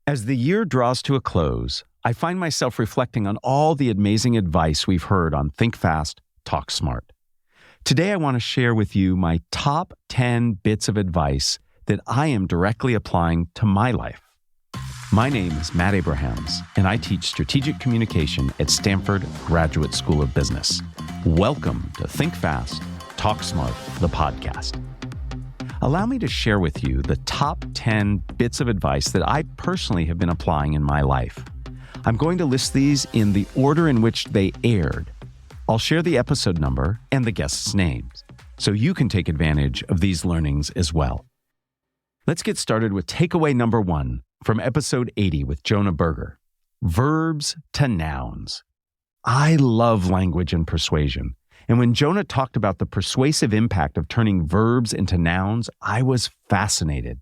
As the year draws to a close, I find myself reflecting on all the amazing advice we've heard on Think Fast, Talk Smart. Today, I want to share with you my top 10 bits of advice that I am directly applying to my life. My name is Matt Abrahams, and I teach strategic communication at Stanford Graduate School of Business. Welcome to Think Fast, Talk Smart, the podcast. Allow me to share with you the top 10 bits of advice that I personally have been applying in my life. I'm going to list these in the order in which they aired. I'll share the episode number and the guests' names, so you can take advantage of these learnings as well. Let's get started with takeaway number 1 from episode 80 with Jonah Berger. Verbs to nouns. I love language and persuasion. And when Jonah talked about the persuasive impact of turning verbs into nouns, I was fascinated.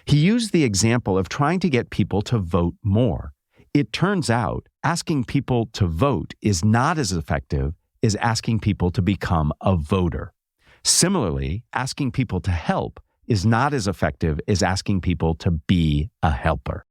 He used the example of trying to get people to vote more. It turns out asking people to vote is not as effective as asking people to become a voter. Similarly, asking people to help is not as effective as asking people to be a helper.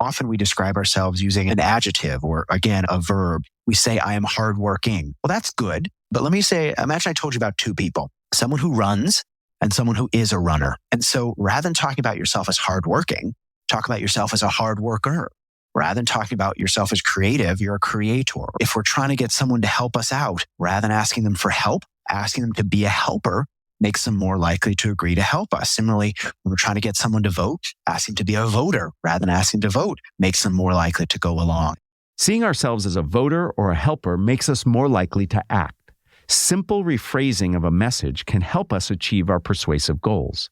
Often we describe ourselves using an adjective or, again, a verb. We say, I am hardworking. Well, that's good. But let me say, imagine I told you about two people, someone who runs and someone who is a runner. And so rather than talking about yourself as hardworking, talk about yourself as a hard worker. Rather than talking about yourself as creative, you're a creator. If we're trying to get someone to help us out, rather than asking them for help, asking them to be a helper makes them more likely to agree to help us. Similarly, when we're trying to get someone to vote, asking to be a voter rather than asking to vote makes them more likely to go along. Seeing ourselves as a voter or a helper makes us more likely to act. Simple rephrasing of a message can help us achieve our persuasive goals.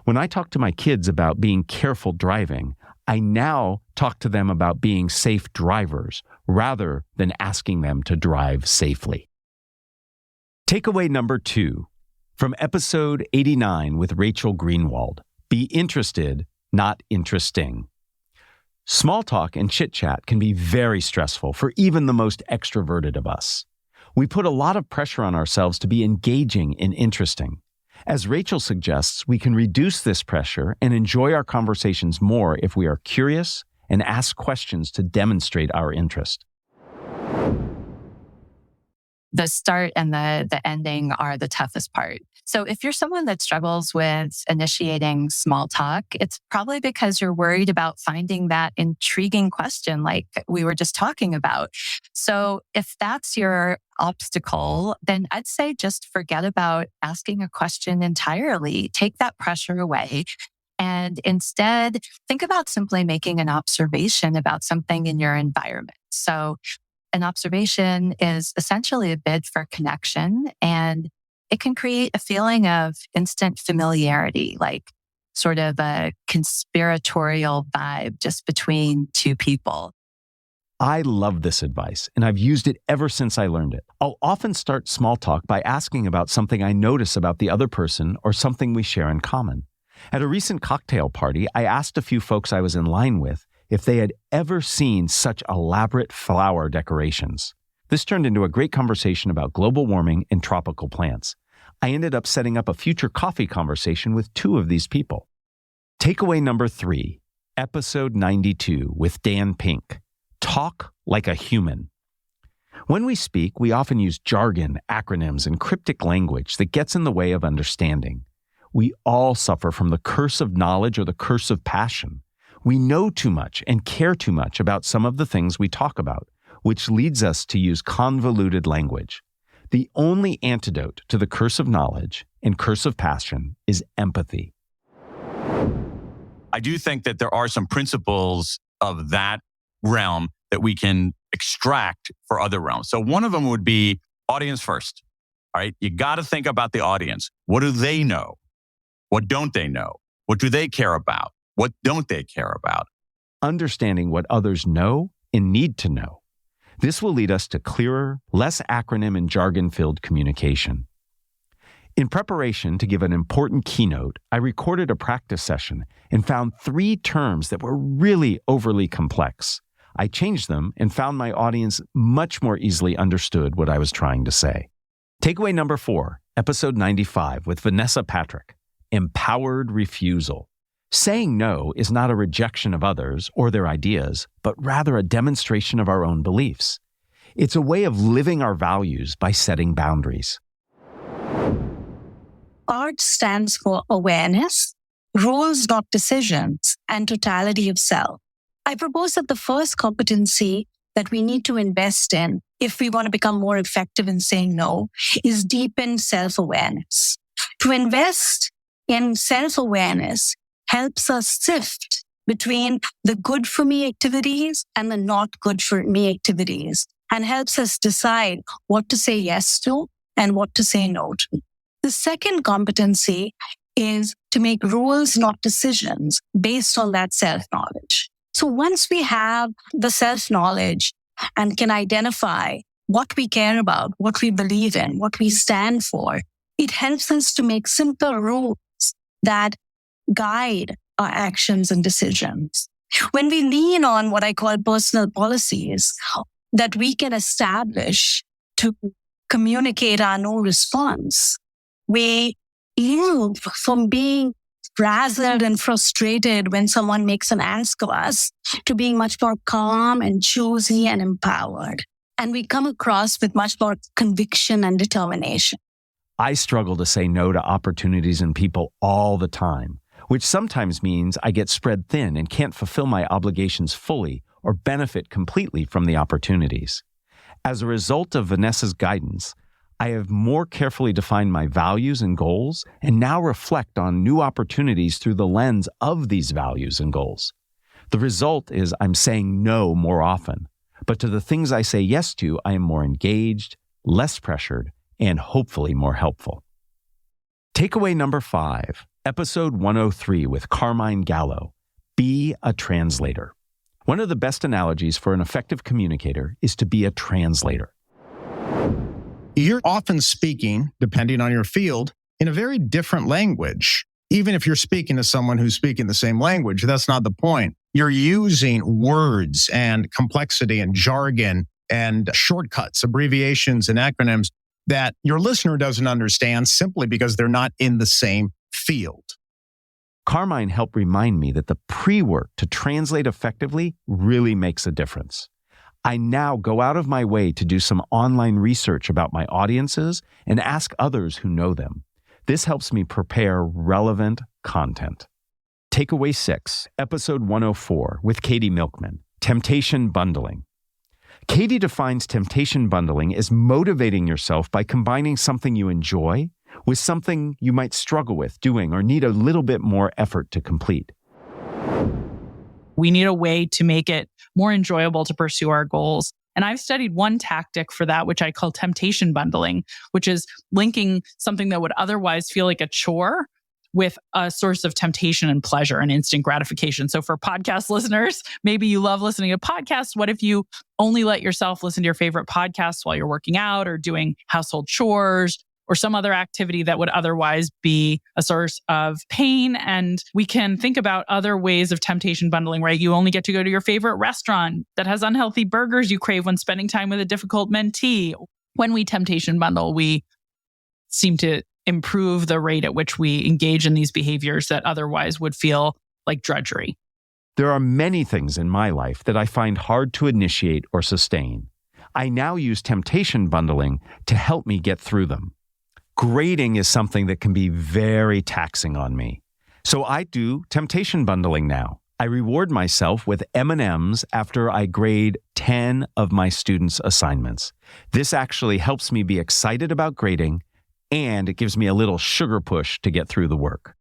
When I talk to my kids about being careful driving, I now talk to them about being safe drivers rather than asking them to drive safely. Takeaway number 2. From episode 89 with Rachel Greenwald, be interested, not interesting. Small talk and chit-chat can be very stressful for even the most extroverted of us. We put a lot of pressure on ourselves to be engaging and interesting. As Rachel suggests, we can reduce this pressure and enjoy our conversations more if we are curious and ask questions to demonstrate our interest. The start and the ending are the toughest part. So if you're someone that struggles with initiating small talk, it's probably because you're worried about finding that intriguing question like we were just talking about. So if that's your obstacle, then I'd say just forget about asking a question entirely. Take that pressure away. And instead, think about simply making an observation about something in your environment. So an observation is essentially a bid for connection, and it can create a feeling of instant familiarity, like sort of a conspiratorial vibe just between two people. I love this advice, and I've used it ever since I learned it. I'll often start small talk by asking about something I notice about the other person or something we share in common. At a recent cocktail party, I asked a few folks I was in line with if they had ever seen such elaborate flower decorations. This turned into a great conversation about global warming and tropical plants. I ended up setting up a future coffee conversation with 2 of these people. Takeaway number 3, episode 92 with Dan Pink. Talk like a human. When we speak, we often use jargon, acronyms, and cryptic language that gets in the way of understanding. We all suffer from the curse of knowledge or the curse of passion. We know too much and care too much about some of the things we talk about, which leads us to use convoluted language. The only antidote to the curse of knowledge and curse of passion is empathy. I do think that there are some principles of that realm that we can extract for other realms. So one of them would be audience first. All right. You got to think about the audience. What do they know? What don't they know? What do they care about? What don't they care about? Understanding what others know and need to know. This will lead us to clearer, less acronym and jargon-filled communication. In preparation to give an important keynote, I recorded a practice session and found 3 terms that were really overly complex. I changed them and found my audience much more easily understood what I was trying to say. Takeaway number 4, episode 95 with Vanessa Patrick, Empowered Refusal. Saying no is not a rejection of others or their ideas, but rather a demonstration of our own beliefs. It's a way of living our values by setting boundaries. ART stands for awareness, rules, not decisions, and totality of self. I propose that the first competency that we need to invest in if we want to become more effective in saying no is deepen self-awareness. To invest in self-awareness helps us sift between the good for me activities and the not good for me activities, and helps us decide what to say yes to and what to say no to. The second competency is to make rules, not decisions, based on that self-knowledge. So once we have the self-knowledge and can identify what we care about, what we believe in, what we stand for, it helps us to make simple rules that guide our actions and decisions. When we lean on what I call personal policies that we can establish to communicate our no response, we move from being frazzled and frustrated when someone makes an ask of us to being much more calm and choosy and empowered. And we come across with much more conviction and determination. I struggle to say no to opportunities and people all the time, which sometimes means I get spread thin and can't fulfill my obligations fully or benefit completely from the opportunities. As a result of Vanessa's guidance, I have more carefully defined my values and goals and now reflect on new opportunities through the lens of these values and goals. The result is I'm saying no more often, but to the things I say yes to, I am more engaged, less pressured, and hopefully more helpful. Takeaway number 5, episode 103 with Carmine Gallo, Be a Translator. One of the best analogies for an effective communicator is to be a translator. You're often speaking, depending on your field, in a very different language. Even if you're speaking to someone who's speaking the same language, that's not the point. You're using words and complexity and jargon and shortcuts, abbreviations and acronyms that your listener doesn't understand simply because they're not in the same field. Carmine helped remind me that the pre-work to translate effectively really makes a difference. I now go out of my way to do some online research about my audiences and ask others who know them. This helps me prepare relevant content. Takeaway 6, episode 104 with Katy Milkman, Temptation Bundling. Katy defines temptation bundling as motivating yourself by combining something you enjoy with something you might struggle with doing or need a little bit more effort to complete. We need a way to make it more enjoyable to pursue our goals. And I've studied one tactic for that, which I call temptation bundling, which is linking something that would otherwise feel like a chore with a source of temptation and pleasure and instant gratification. So for podcast listeners, maybe you love listening to podcasts. What if you only let yourself listen to your favorite podcasts while you're working out or doing household chores or some other activity that would otherwise be a source of pain? And we can think about other ways of temptation bundling, right? You only get to go to your favorite restaurant that has unhealthy burgers you crave when spending time with a difficult mentee. When we temptation bundle, we seem to improve the rate at which we engage in these behaviors that otherwise would feel like drudgery. There are many things in my life that I find hard to initiate or sustain. I now use temptation bundling to help me get through them. Grading is something that can be very taxing on me. So I do temptation bundling now. I reward myself with M&Ms after I grade 10 of my students' assignments. This actually helps me be excited about grading, and it gives me a little sugar push to get through the work.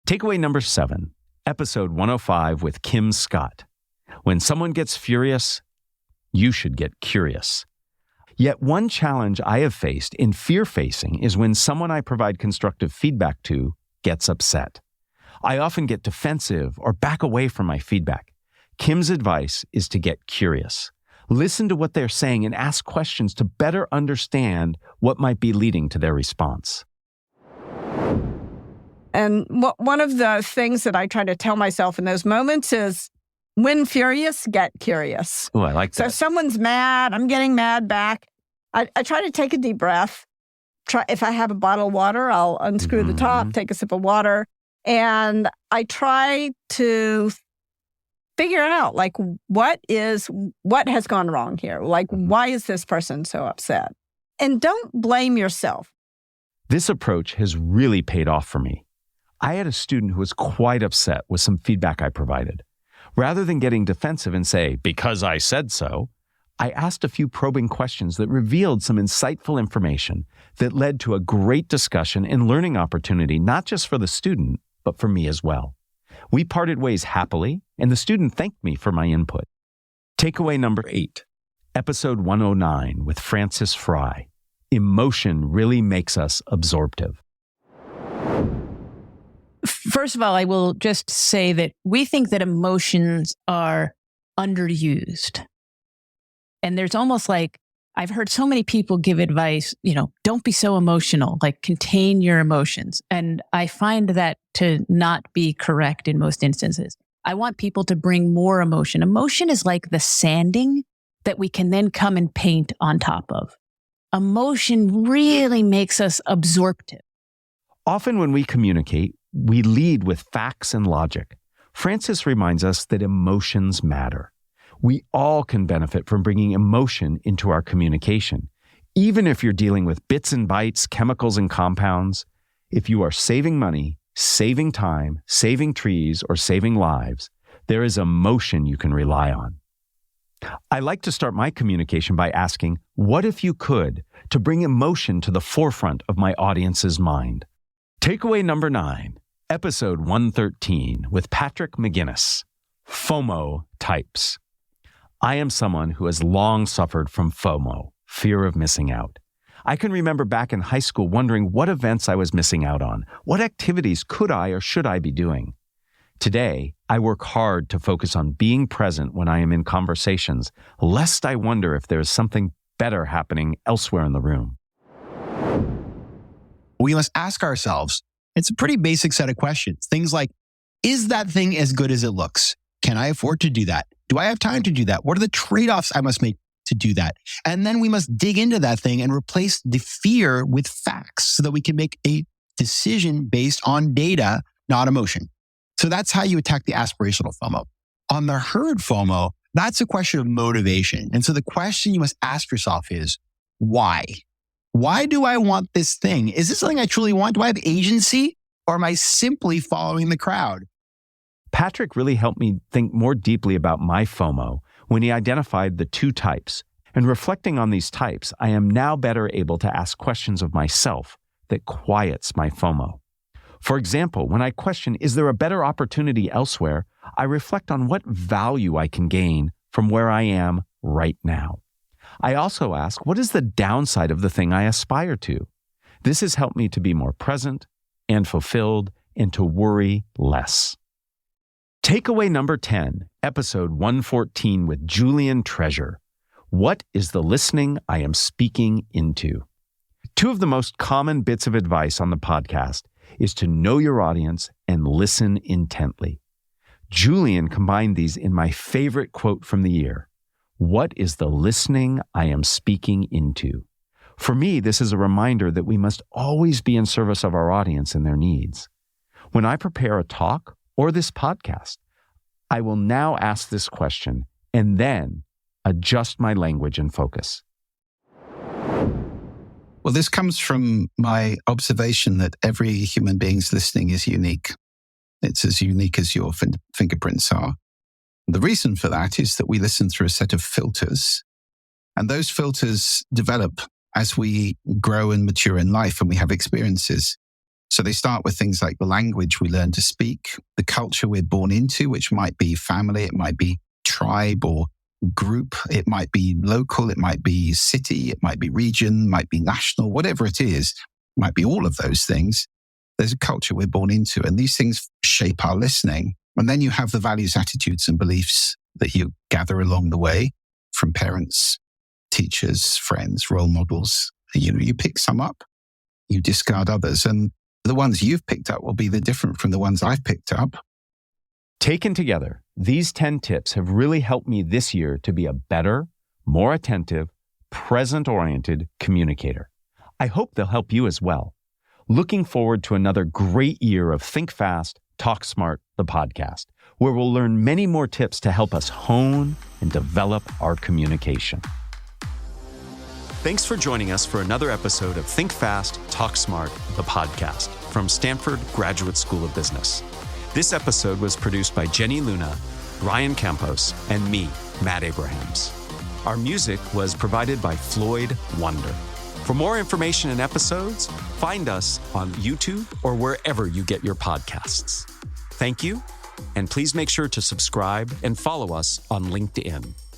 Takeaway number 7, episode 105 with Kim Scott. When someone gets furious, you should get curious. Yet one challenge I have faced in fear-facing is when someone I provide constructive feedback to gets upset. I often get defensive or back away from my feedback. Kim's advice is to get curious. Listen to what they're saying and ask questions to better understand what might be leading to their response. And one of the things that I try to tell myself in those moments is, when furious, get curious. Oh, I like that. So if someone's mad, I'm getting mad back. I try to take a deep breath. If I have a bottle of water, I'll unscrew the top, take a sip of water, And I try to figure out, like, what has gone wrong here? Like, why is this person so upset? And don't blame yourself. This approach has really paid off for me. I had a student who was quite upset with some feedback I provided. Rather than getting defensive and say, because I said so, I asked a few probing questions that revealed some insightful information that led to a great discussion and learning opportunity, not just for the student, but for me as well. We parted ways happily, and the student thanked me for my input. Takeaway number 8, episode 109 with Francis Frei. Emotion really makes us absorptive. First of all, I will just say that we think that emotions are underused. And there's almost like, I've heard so many people give advice, don't be so emotional, like contain your emotions. And I find that to not be correct in most instances. I want people to bring more emotion. Emotion is like the sanding that we can then come and paint on top of. Emotion really makes us absorptive. Often when we communicate, we lead with facts and logic. Francis reminds us that emotions matter. We all can benefit from bringing emotion into our communication. Even if you're dealing with bits and bytes, chemicals and compounds, if you are saving money, saving time, saving trees, or saving lives, there is emotion you can rely on. I like to start my communication by asking, what if you could, to bring emotion to the forefront of my audience's mind? Takeaway number 9, episode 113 with Patrick McGinnis, FOMO types. I am someone who has long suffered from FOMO, fear of missing out. I can remember back in high school wondering what events I was missing out on. What activities could I or should I be doing? Today, I work hard to focus on being present when I am in conversations, lest I wonder if there is something better happening elsewhere in the room. We must ask ourselves, it's a pretty basic set of questions. Things like, is that thing as good as it looks? Can I afford to do that? Do I have time to do that? What are the trade-offs I must make to do that? And then we must dig into that thing and replace the fear with facts so that we can make a decision based on data, not emotion. So that's how you attack the aspirational FOMO. On the herd FOMO, that's a question of motivation. And so the question you must ask yourself is, why? Why do I want this thing? Is this something I truly want? Do I have agency, or am I simply following the crowd? Patrick really helped me think more deeply about my FOMO when he identified the 2 types. And reflecting on these types, I am now better able to ask questions of myself that quiets my FOMO. For example, when I question, is there a better opportunity elsewhere? I reflect on what value I can gain from where I am right now. I also ask, what is the downside of the thing I aspire to? This has helped me to be more present and fulfilled and to worry less. Takeaway number 10, episode 114 with Julien Treasure. What is the listening I am speaking into? 2 of the most common bits of advice on the podcast is to know your audience and listen intently. Julien combined these in my favorite quote from the year. What is the listening I am speaking into? For me, this is a reminder that we must always be in service of our audience and their needs. When I prepare a talk or this podcast, I will now ask this question and then adjust my language and focus. Well, this comes from my observation that every human being's listening is unique. It's as unique as your fingerprints are. The reason for that is that we listen through a set of filters, and those filters develop as we grow and mature in life and we have experiences. So they start with things like the language we learn to speak, the culture we're born into, which might be family, it might be tribe or group, it might be local, it might be city, it might be region, it might be national, whatever it is, it might be all of those things. There's a culture we're born into, and these things shape our listening. And then you have the values, attitudes, and beliefs that you gather along the way from parents, teachers, friends, role models. You pick some up, you discard others, and the ones you've picked up will be different from the ones I've picked up. Taken together, these 10 tips have really helped me this year to be a better, more attentive, present-oriented communicator. I hope they'll help you as well. Looking forward to another great year of Think Fast, Talk Smart, the podcast, where we'll learn many more tips to help us hone and develop our communication. Thanks for joining us for another episode of Think Fast, Talk Smart, the podcast from Stanford Graduate School of Business. This episode was produced by Jenny Luna, Ryan Campos, and me, Matt Abrahams. Our music was provided by Floyd Wonder. For more information and episodes, find us on YouTube or wherever you get your podcasts. Thank you, and please make sure to subscribe and follow us on LinkedIn.